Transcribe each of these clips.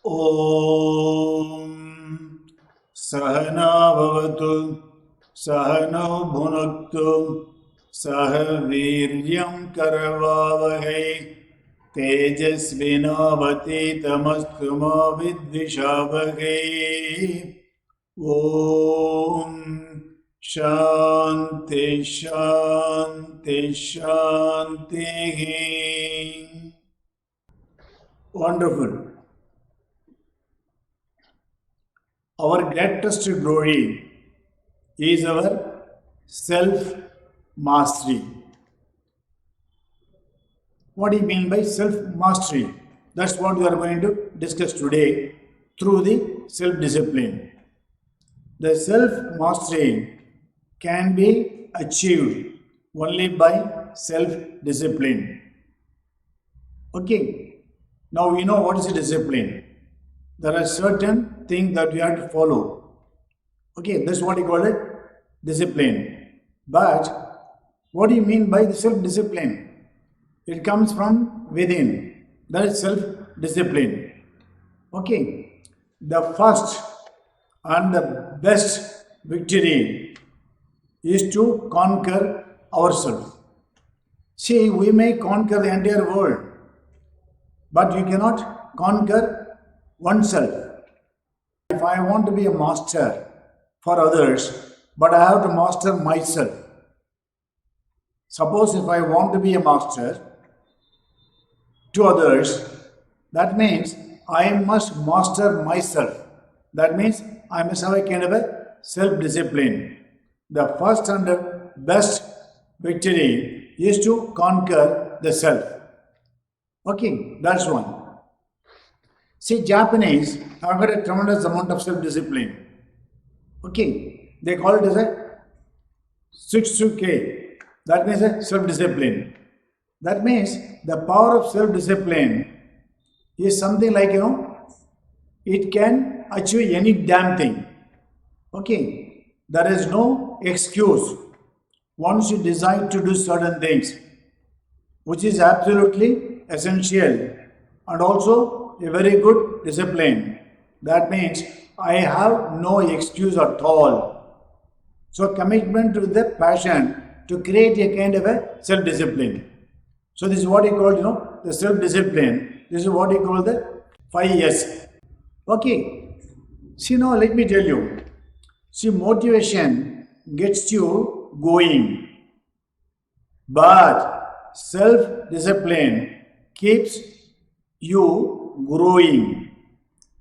ॐ सहना भवतु सहनौ भुनक्तु सह वीर्यं करवावहै तेजस्विनावतीतमस्तु मा विद्विषावहै ॐ शान्ति शान्ति शान्तिः. Wonderful. Our greatest glory is our self-mastery. What do you mean by self-mastery? That's what we are going to discuss today through the self-discipline. The self-mastery can be achieved only by self-discipline. Okay, now we know what is a discipline. There are certain things that we have to follow. Okay, that's what you call it, discipline. But what do you mean by the self-discipline? It comes from within. That is self-discipline. Okay, the first and the best victory is to conquer ourselves. See, we may conquer the entire world, but you cannot conquer oneself. If I want to be a master for others, but I have to master myself. Suppose if I want to be a master to others, that means I must master myself. That means I must have a kind of a self-discipline. The first and the best victory is to conquer the self. Okay, that's one. See, Japanese have got a tremendous amount of self-discipline. Okay, they call it as a Sutsuke. That means a self-discipline. That means the power of self-discipline is something like, it can achieve any damn thing. Okay, there is no excuse once you decide to do certain things, which is absolutely essential and also a very good discipline. That means I have no excuse at all. So commitment with the passion to create a kind of a self-discipline. So this is what you call, the self-discipline. This is what you call the 5 Yes. Okay. See, now let me tell you. See, motivation gets you going, but self-discipline keeps you growing.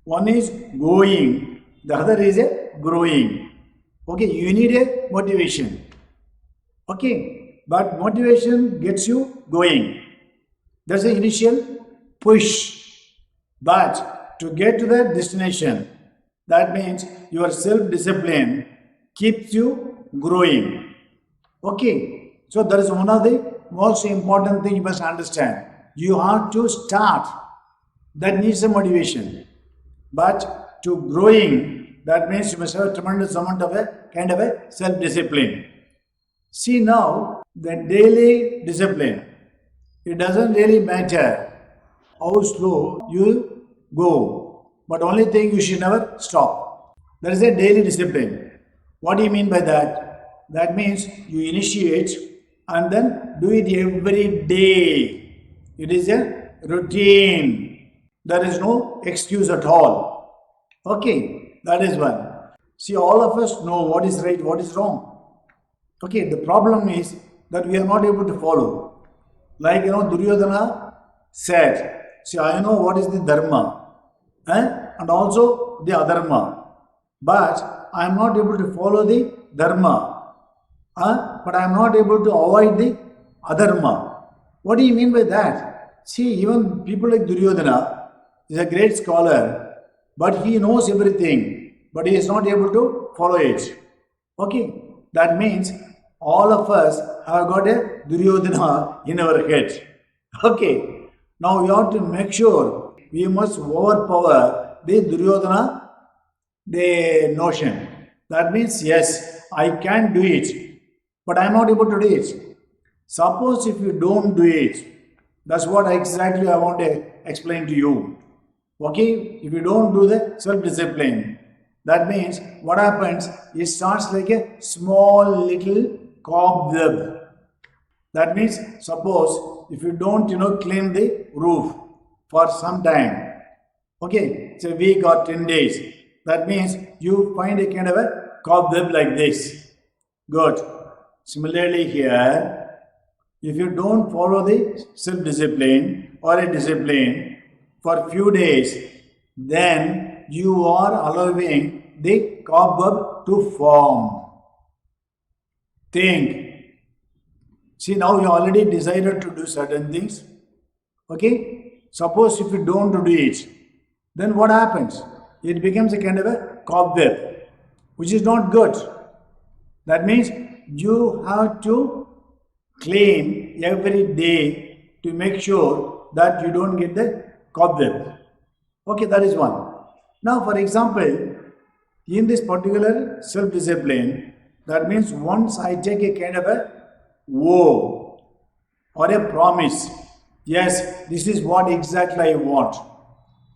One is going, the other is a growing. Okay, you need a motivation. Okay, but motivation gets you going. That's the initial push. But to get to that destination, that means your self-discipline keeps you growing. Okay, so that is one of the most important things you must understand. You have to start. That needs a motivation. But to growing, that means you must have a tremendous amount of a kind of a self-discipline. See, now the daily discipline, it doesn't really matter how slow you go, but only thing you should never stop. That is a daily discipline. What do you mean by that? That means you initiate and then do it every day. It is a routine. There is no excuse at all. Okay, that is one. See, all of us know what is right, what is wrong. Okay, the problem is that we are not able to follow. Like, Duryodhana said, see, I know what is the dharma and also the adharma, but I am not able to follow the dharma, but I am not able to avoid the adharma. What do you mean by that? See, even people like Duryodhana is a great scholar, but he knows everything, but he is not able to follow it. Okay, that means all of us have got a Duryodhana in our head. Okay, now we have to make sure we must overpower the Duryodhana, the notion. That means, yes, I can do it, but I am not able to do it. Suppose if you don't do it, that's what exactly I want to explain to you. Okay, if you don't do the self-discipline, that means what happens, it starts like a small little cobweb. That means suppose if you don't clean the roof for some time, okay, it's a week or 10 days, that means you find a kind of a cobweb like this. Good. Similarly here, if you don't follow the self-discipline or a discipline for few days, then you are allowing the cobweb to form. Think. See, now you already decided to do certain things. Okay? Suppose if you don't do it, then what happens? It becomes a kind of a cobweb, which is not good. That means you have to clean every day to make sure that you don't get the cobweb. Okay, that is one. Now, for example, in this particular self-discipline, that means once I take a kind of a vow or a promise, yes, this is what exactly I want.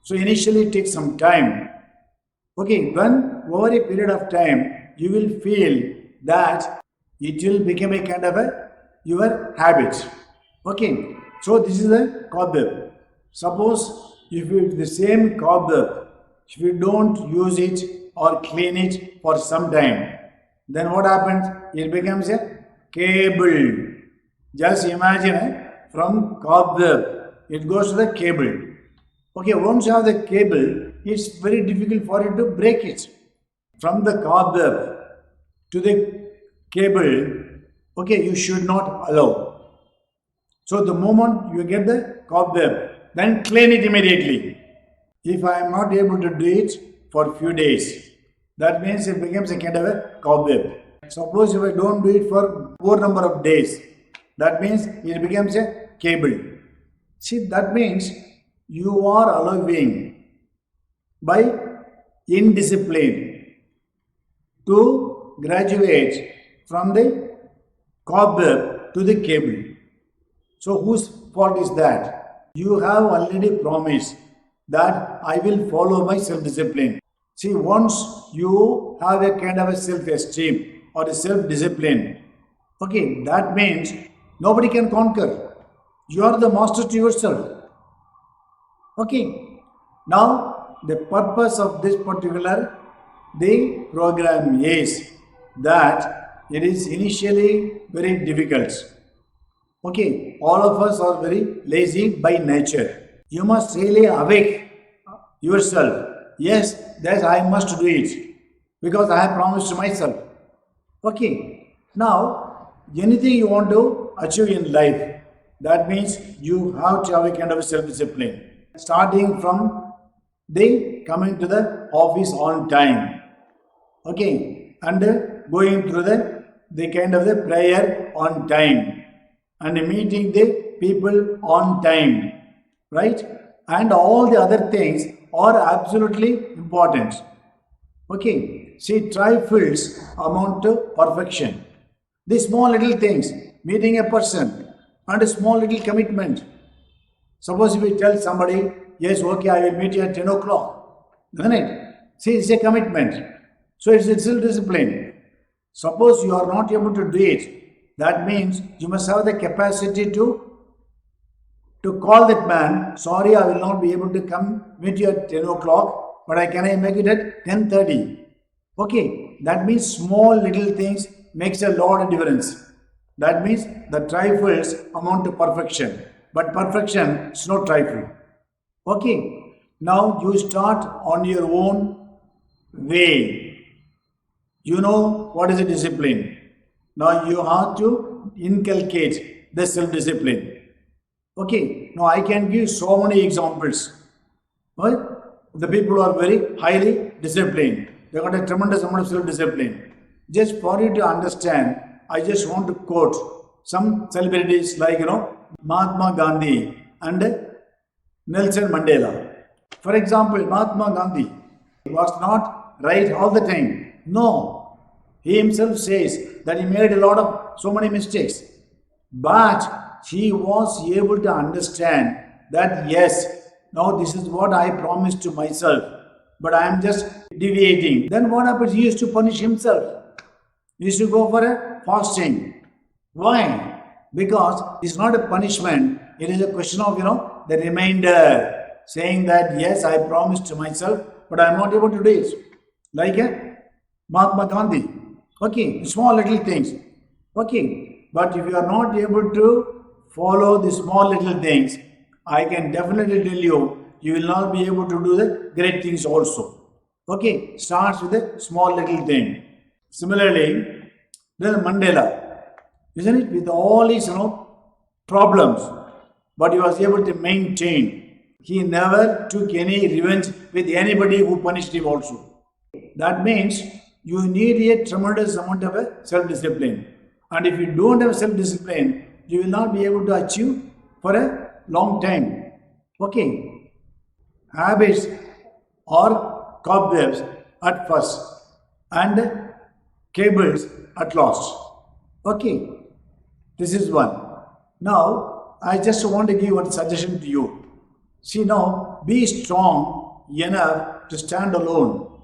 So initially it takes some time. Okay, when over a period of time, you will feel that it will become a kind of a your habit. Okay, so this is a cobweb. Suppose if you the same cobweb, if you don't use it or clean it for some time, then what happens? It becomes a cable. Just imagine from cobweb, it goes to the cable. Okay, once you have the cable, it's very difficult for you to break it. From the cobweb to the cable, okay, you should not allow. So the moment you get the cobweb, then clean it immediately. If I am not able to do it for few days, that means it becomes a kind of a cobweb. Suppose if I don't do it for more number of days, that means it becomes a cable. See, that means you are allowing by indiscipline to graduate from the cobweb to the cable. So whose fault is that? You have already promised that I will follow my self-discipline. See, once you have a kind of a self-esteem or a self-discipline, okay, that means nobody can conquer. You are the master to yourself. Okay, now the purpose of this particular the program is that it is initially very difficult. Okay, all of us are very lazy by nature. You must really awake yourself. Yes, that I must do it because I have promised to myself. Okay, now anything you want to achieve in life, that means you have to have a kind of self-discipline. Starting from the coming to the office on time. Okay, and going through the kind of the prayer on time and meeting the people on time, right? And all the other things are absolutely important. Okay, see, trifles amount to perfection. These small little things, meeting a person and a small little commitment. Suppose if we tell somebody, yes, okay, I will meet you at 10 o'clock, isn't it? See, it's a commitment. So it's still discipline. Suppose you are not able to do it, that means you must have the capacity to call that man, sorry, I will not be able to come meet you at 10 o'clock, but can I make it at 10:30? Okay, that means small little things makes a lot of difference. That means the trifles amount to perfection, but perfection is not trifle. Okay, now you start on your own way. You know what is a discipline. Now you have to inculcate the self-discipline. Okay, now I can give so many examples. Right? The people are very highly disciplined. They got a tremendous amount of self-discipline. Just for you to understand, I just want to quote some celebrities like Mahatma Gandhi and Nelson Mandela. For example, Mahatma Gandhi was not right all the time. No, he himself says that he made a lot of so many mistakes. But he was able to understand that yes, now this is what I promised to myself, but I am just deviating. Then what happens? He used to punish himself. He used to go for a fasting. Why? Because it's not a punishment, it is a question of, the reminder, saying that yes, I promised to myself, but I am not able to do it. Like Mahatma Gandhi. Okay, small little things. Okay, but if you are not able to follow the small little things, I can definitely tell you, you will not be able to do the great things also. Okay, starts with a small little thing. Similarly, then Mandela, isn't it? With all his problems, but he was able to maintain. He never took any revenge with anybody who punished him also. That means you need a tremendous amount of self-discipline. And if you don't have self-discipline, you will not be able to achieve for a long time. Okay. Habits or cobwebs at first and cables at last. Okay. This is one. Now, I just want to give one suggestion to you. See now, be strong enough to stand alone.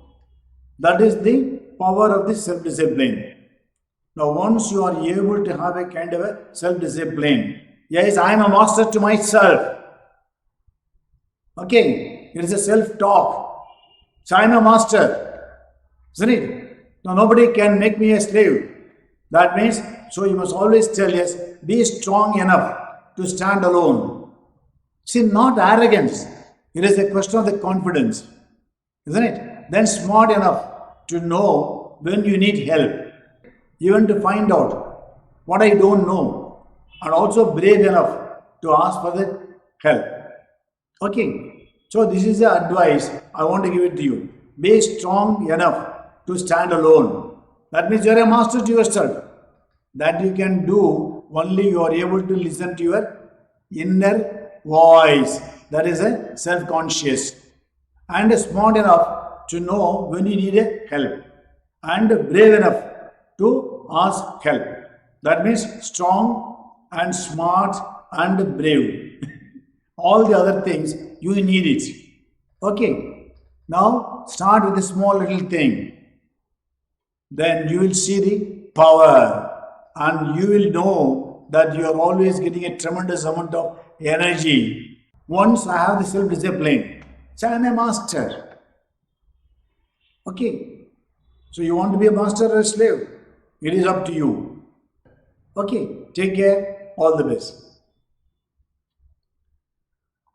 That is the power of the self-discipline. Now, once you are able to have a kind of a self-discipline, yes, I am a master to myself. Okay, it is a self-talk. So I am a master, isn't it? Now, nobody can make me a slave. That means, so you must always tell, yes, be strong enough to stand alone. See, not arrogance. It is a question of the confidence, isn't it? Then smart enough to know when you need help, even to find out what I don't know, and also brave enough to ask for the help. Okay, so this is the advice I want to give it to you. Be strong enough to stand alone. That means you are a master to yourself. That you can do only you are able to listen to your inner voice. That is a self-conscious. And smart enough to know when you need a help. And brave enough to ask help. That means strong and smart and brave. All the other things, you need it. Okay. Now start with a small little thing. Then you will see the power. And you will know that you are always getting a tremendous amount of energy. Once I have the self-discipline, so I am a master. Okay. So you want to be a master or a slave? It is up to you. Okay. Take care. All the best.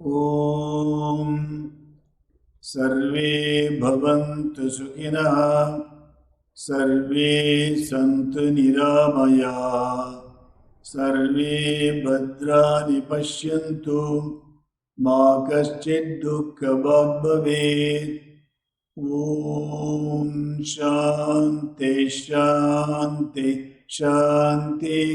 Om Sarve Bhavantu Sukhinah Sarve Santu Niramaya Sarve Bhadrani Pashyantu Ma Kaschid Dukkha Bhavet Om Shanti Shanti Shanti